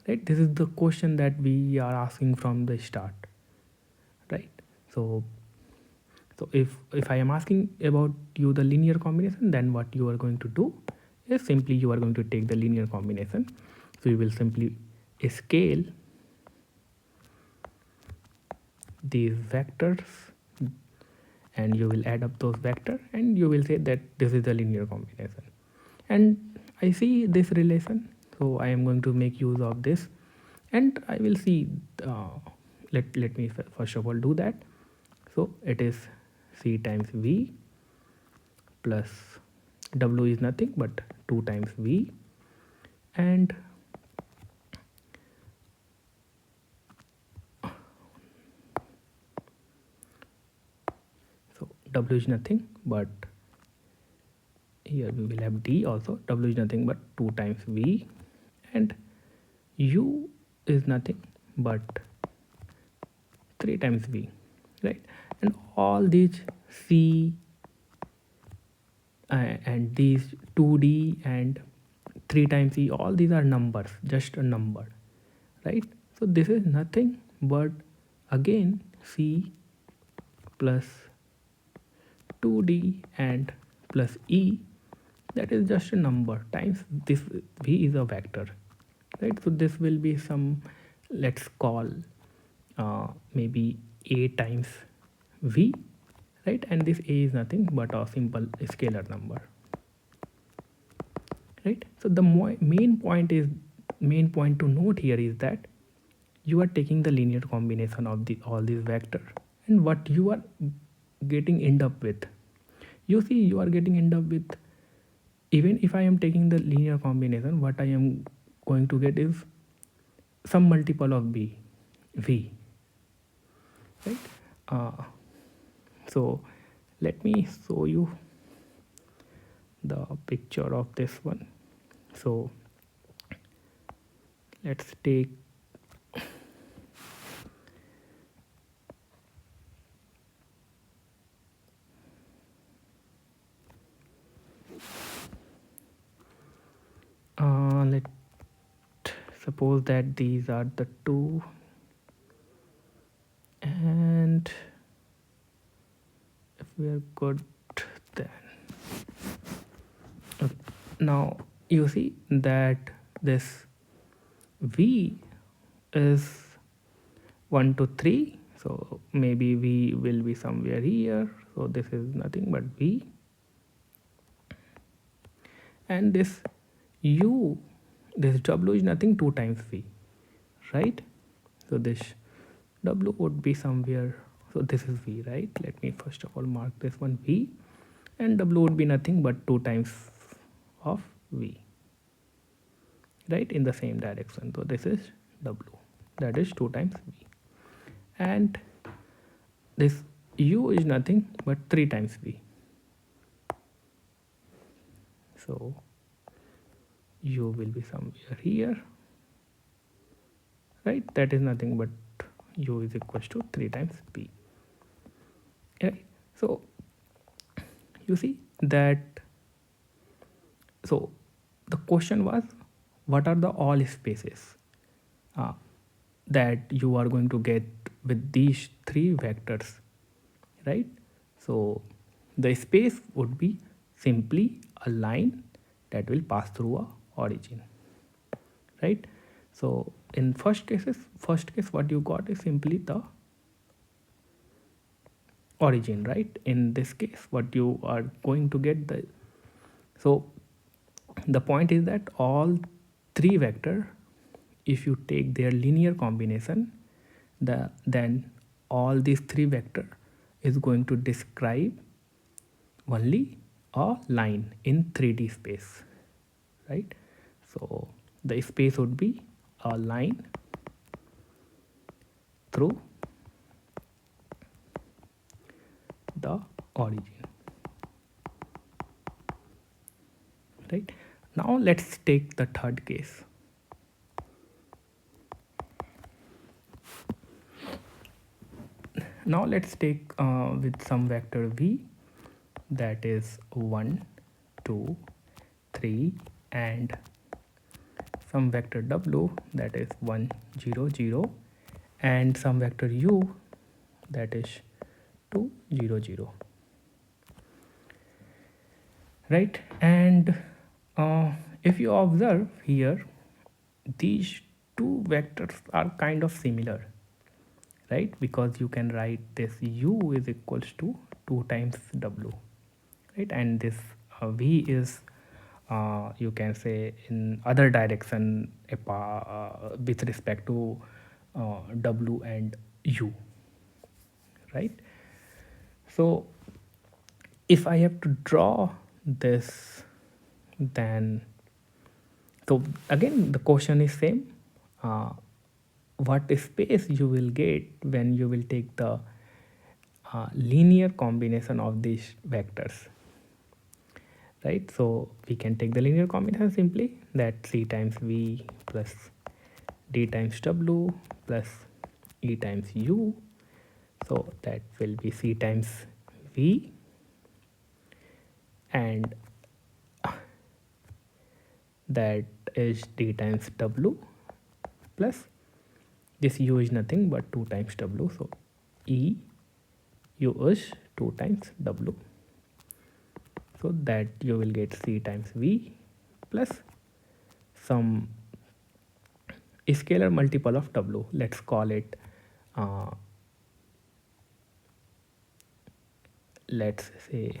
[SPEAKER 1] right? This is the question that we are asking from the start, right? So if I am asking about you the linear combination, then what you are going to do is simply you are going to take the linear combination. So you will simply scale these vectors and you will add up those vectors and you will say that this is the linear combination. And I see this relation, so I am going to make use of this, and I will see let me first of all do that. So it is c times v plus w is nothing but 2 times v, and so w is nothing but, here we will have d also, w is nothing but 2 times v, and u is nothing but 3 times v, right? And all these c and these 2d and 3 times e, all these are numbers, just a number, right? So this is nothing but again c plus 2d and plus e, that is just a number, times this v is a vector, right? So this will be some, let's call maybe a times v, right? And this a is nothing but a simple scalar number, right? So the main point to note here is that you are taking the linear combination of all these vectors, and what you are getting end up with, you see, you are getting end up with, even if I am taking the linear combination, what I am going to get is some multiple of v, right? So let me show you the picture of this one. So let's take let's suppose that these are the two, and good. Then okay. Now you see that this v is 1 to 3, so maybe v will be somewhere here, so this is nothing but v, and this u, this w is nothing 2 times v, right? So this w would be somewhere, so this is v, right? Let me first of all mark this one v, and w would be nothing but 2 times of v, right, in the same direction. So this is w, that is 2 times v, and this u is nothing but 3 times v. So u will be somewhere here, right? That is nothing but u is equals to 3 times v, right? So you see that, so the question was, what are the all spaces that you are going to get with these 3 vectors, right? So the space would be simply a line that will pass through a origin, right? So in first case what you got is simply the origin, right? In this case what you are going to get the, so the point is that all 3 vector, if you take their linear combination, then all these 3 vector is going to describe only a line in 3D space, right? So the space would be a line through the origin, right? Now let's take the third case. Now let's take with some vector v, that is 1, 2, 3, and some vector w, that is 1, 0, 0, and some vector u, that is 2, 0, 0, right? And if you observe here, these 2 vectors are kind of similar, right? Because you can write this u is equals to 2 times w, right? And this v is you can say in other direction with respect to w and u, right? So if I have to draw this, then, so again the question is same, what space you will get when you will take the linear combination of these vectors, right? So we can take the linear combination simply, that c times v plus d times w plus e times u, so that will be c times v, and that is d times w plus this u is nothing but 2 times w, so e u is 2 times w, so that you will get c times v plus some scalar multiple of w, let's call it let's say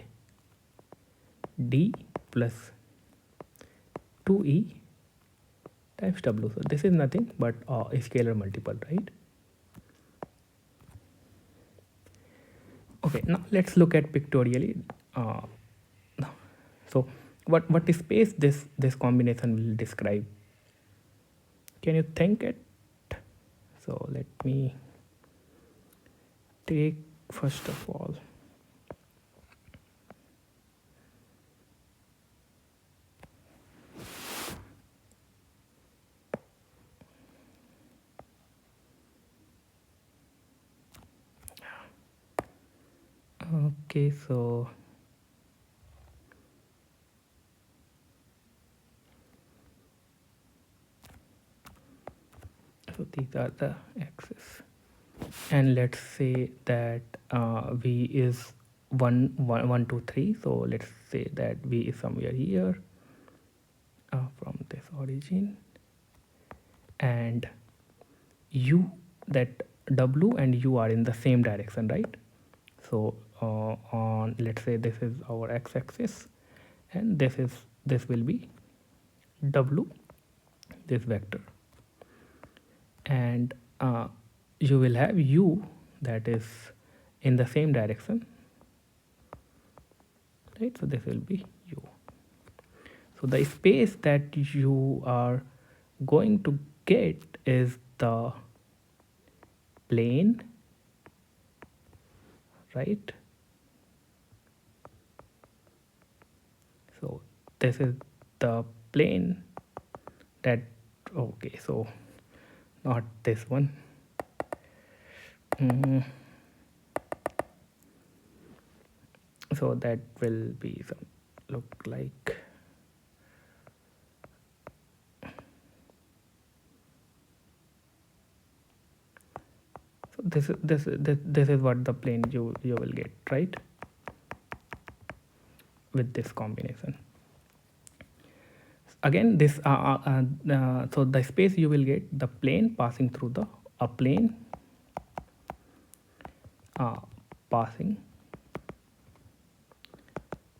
[SPEAKER 1] d plus 2e times w, so this is nothing but a scalar multiple, right? Okay, now let's look at pictorially. So what space this combination will describe? Can you think it? So let me take first of all okay, so these are the axes, and let's say that v is 1 2 3. So let's say that v is somewhere here from this origin, and u, that w and u are in the same direction, right? So on, let's say this is our x-axis, and this will be w, this vector, and you will have u that is in the same direction, right? So this will be u. So the space that you are going to get is the plane, right? So this is the plane that, okay, so not this one. So that will be some look like, so this is what the plane you will get, right, with this combination. Again, this so the space you will get the plane passing through the a plane passing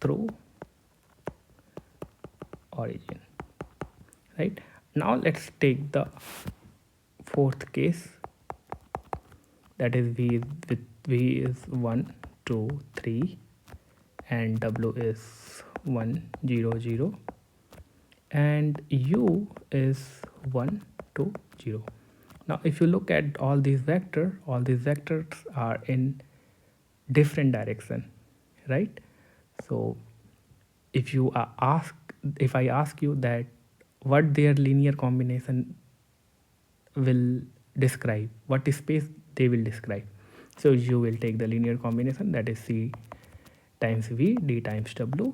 [SPEAKER 1] through origin, right? Now let's take the fourth case, that is v with v is 1 2 3 and w is 1 0 0 and u is 1 2 0. Now if you look at all these vectors are in different direction, right? So if you if I ask you that what their linear combination will describe, what space they will describe, so you will take the linear combination, that is c times v d times w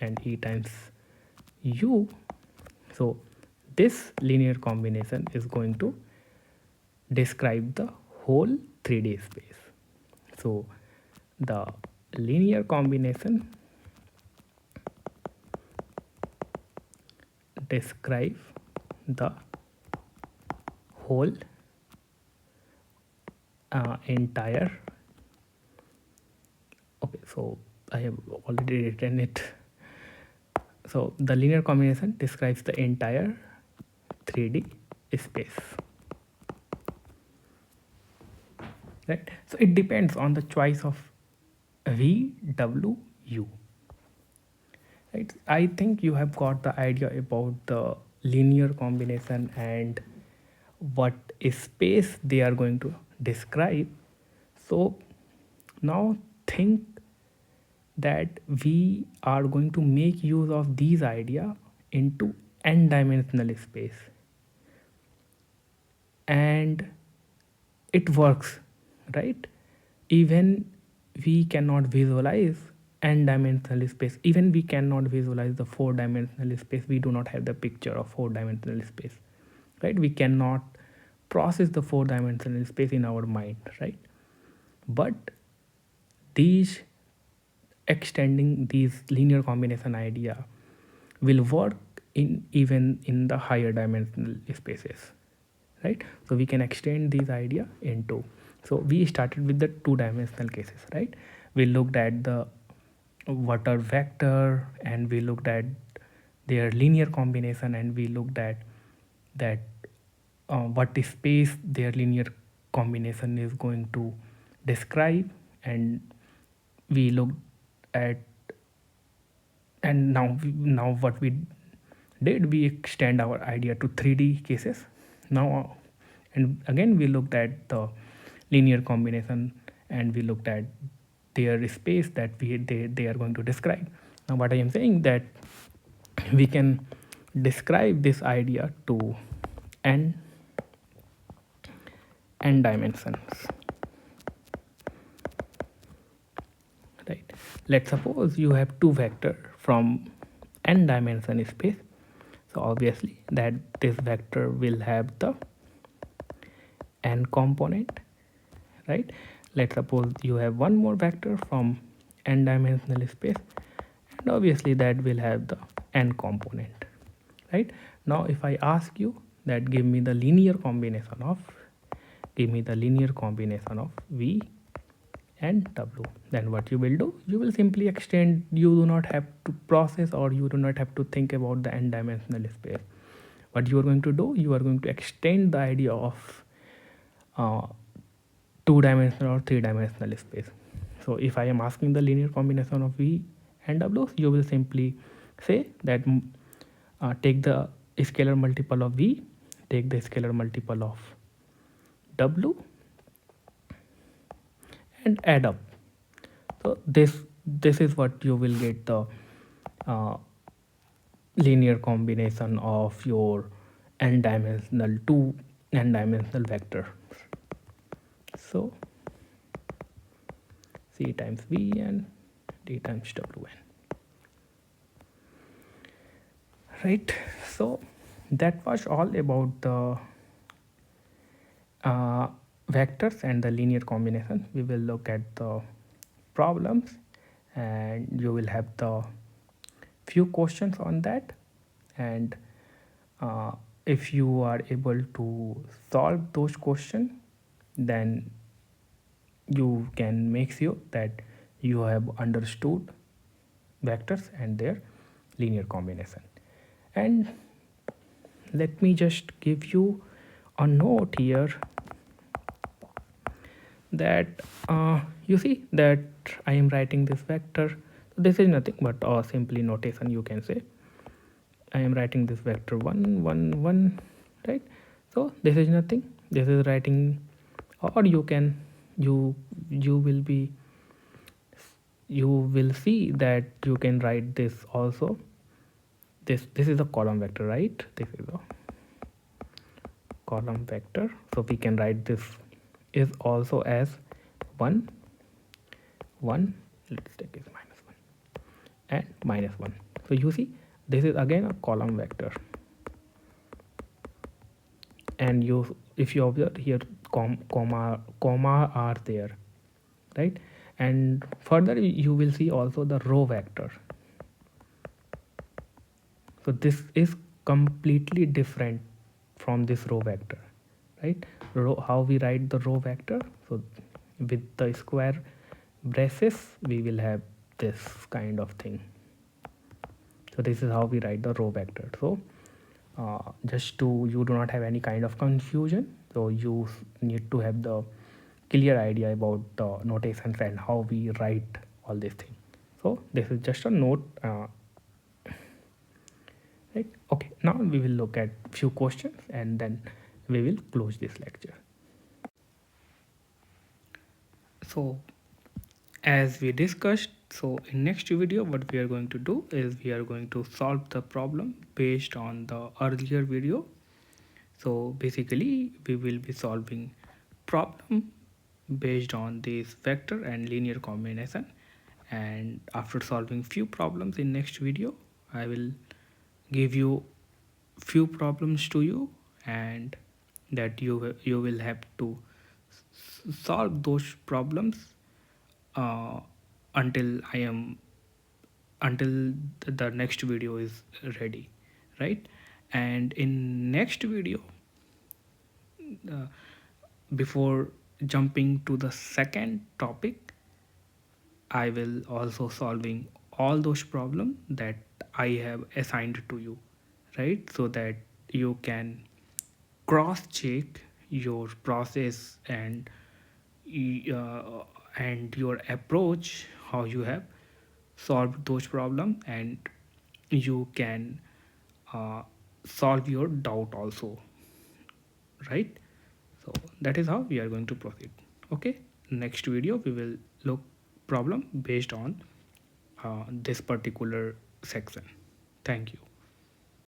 [SPEAKER 1] and e times u. So this linear combination is going to describe the whole 3D space. So the linear combination describe the whole entire, okay, so I have already written it. So the linear combination describes the entire 3D space, right? So it depends on the choice of v, w, u, right? I think you have got the idea about the linear combination and what space they are going to describe. So now think that we are going to make use of these idea into n-dimensional space, and it works, right? Even we cannot visualize n-dimensional space, even we cannot visualize the 4-dimensional space. We do not have the picture of 4-dimensional space, right? We cannot process the 4-dimensional space in our mind, right? But these extending these linear combination idea will work in even in the higher dimensional spaces, right? So we can extend these idea into, so we started with the 2-dimensional cases, right? We looked at the water vector and we looked at their linear combination, and we looked at that what space their linear combination is going to describe, and we looked at, and now what we did, we extend our idea to 3D cases now, and again we looked at the linear combination and we looked at their space that they are going to describe. Now what I am saying that we can describe this idea to n dimensions, right? Let's suppose you have two vector from n dimension space, so obviously that this vector will have the n component, right? Let's suppose you have one more vector from n dimensional space, and obviously that will have the n component, right? Now if I ask you that give me the linear combination of v and w, then what you will do, you will simply extend. You do not have to process, or you do not have to think about the n dimensional space. What you are going to do, you are going to extend the idea of uh, two-dimensional or three-dimensional space. So if I am asking the linear combination of v and w, you will simply say that take the scalar multiple of v, take the scalar multiple of w, and add up. So this is what you will get, the uh, linear combination of your n-dimensional two n-dimensional vector. So c times v and d times wn, right? So that was all about the vectors and the linear combination. We will look at the problems, and you will have the few questions on that. And if you are able to solve those questions, then you can make sure that you have understood vectors and their linear combination. And let me just give you a note here that you see that I am writing this vector. This is nothing but simply notation, you can say. I am writing this vector 1 1 1, right? So this is nothing, this is writing, or you can you will see that you can write this also. This is a column vector, right? This is a column vector, so we can write this is also as 1 1, let's take it -1 and -1. So you see this is again a column vector, and if you observe here, comma are there, right? And further you will see also the row vector. So this is completely different from this row vector, right? How we write the row vector? So with the square braces we will have this kind of thing. So this is how we write the row vector. So just to you do not have any kind of confusion, so you need to have the clear idea about the notations and how we write all these things. So this is just a note, right? Okay, now we will look at few questions and then we will close this lecture. So as we discussed, so in next video what we are going to do is we are going to solve the problem based on the earlier video. So basically we will be solving problem based on this vector and linear combination, and after solving few problems in next video I will give you few problems to you, and that you will have to solve those problems uh, until the next video is ready, right? And in next video, uh, before jumping to the second topic, I will also solving all those problems that I have assigned to you, right? So that you can cross check your process uh, and your approach, how you have solved those problems, and you can uh, solve your doubt also, right? So that is how we are going to proceed. Okay, next video we will look problem based on this particular section. Thank you.